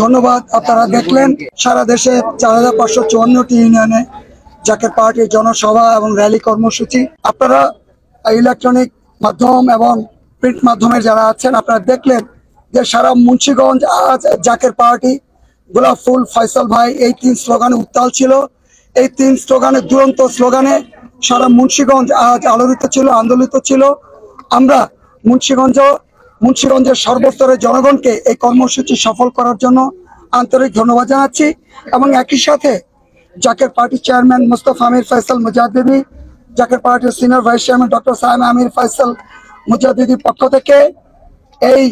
ধন্যবাদ। আপনারা দেখলেন সারা দেশে 4554টি ইউনিয়নে জাকের পার্টির জনসভা এবং র্যালি কর্মসূচি। আপনারা ইলেকট্রনিক মাধ্যম এবং প্রিন্ট মাধ্যমে যারা আছেন আপনারা দেখলেন যে সারা মুন্সিগঞ্জ আজ জাকের পার্টি, গোলাপ ফুল, ফয়সাল ভাই এই 3 স্লোগানে উত্তাল ছিল। এই 3 স্লোগানে, দুরন্ত স্লোগানে সারা মুন্সিগঞ্জ আজ আলোড়িত ছিল, আন্দোলিত ছিল। আমরা মুন্সিগঞ্জের সর্বস্তরের জনগণকে এই কর্মসূচি সফল করার জন্য আন্তরিক ধন্যবাদ জানাচ্ছি এবং একই সাথে জাকের পার্টি চেয়ারম্যান মুস্তফা আমির ফয়সাল মুজাদ্দিদি, জাকের পার্টির senior vice chairman doctor Saima Amir Faisal মুজাদ্দিদির পক্ষ থেকে এই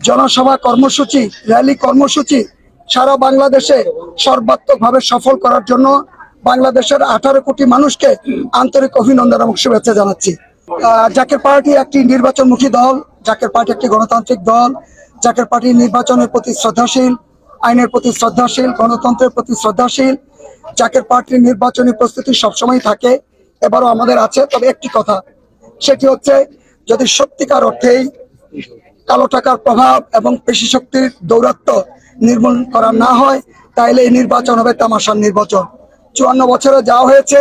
জনসভা কর্মসূচি, র্যালি কর্মসূচি সারা বাংলাদেশে সর্বাত্মকভাবে সফল করার জন্য বাংলাদেশের 18 কোটি মানুষকে আন্তরিক অভিনন্দন এবং শুভেচ্ছা জানাচ্ছি। জাকের পার্টি একটি নির্বাচনমুখী দল, জাকের পার্টি একটি গণতান্ত্রিক দল। জাকের পার্টি নির্বাচনের প্রতি শ্রদ্ধাশীল, আইনের প্রতি শ্রদ্ধাশীল, গণতন্ত্রের প্রতি শ্রদ্ধাশীল। জাকের পার্টির নির্বাচনী প্রস্তুতি সবসময় থাকে, এবারও আমাদের আছে। তবে একটি কথা, সেটি হচ্ছে যদি সত্যিকার অর্থেই কালো টাকার প্রভাব এবং পেশি শক্তির দৌরাত্ম্য নির্মূল করা না হয় তাহলে এই নির্বাচন হবে তামাশার নির্বাচন। 54 বছরে যা হয়েছে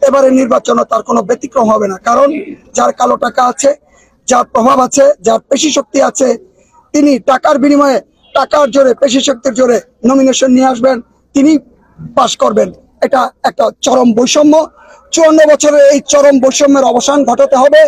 এবারে নির্বাচনে তার কোনো ব্যতিক্রম হবে না। কারণ যার কালো টাকা আছে, যার প্রভাব আছে, যার পেশি শক্তি আছে, তিনি টাকার বিনিময়ে, টাকার জোরে, পেশি শক্তির জোরে নমিনেশন নিয়ে আসবেন, তিনি পাশ করবেন। এটা একটা চরম বৈষম্য। 54 বছরের এই চরম বৈষম্যের অবসান ঘটাতে হবে।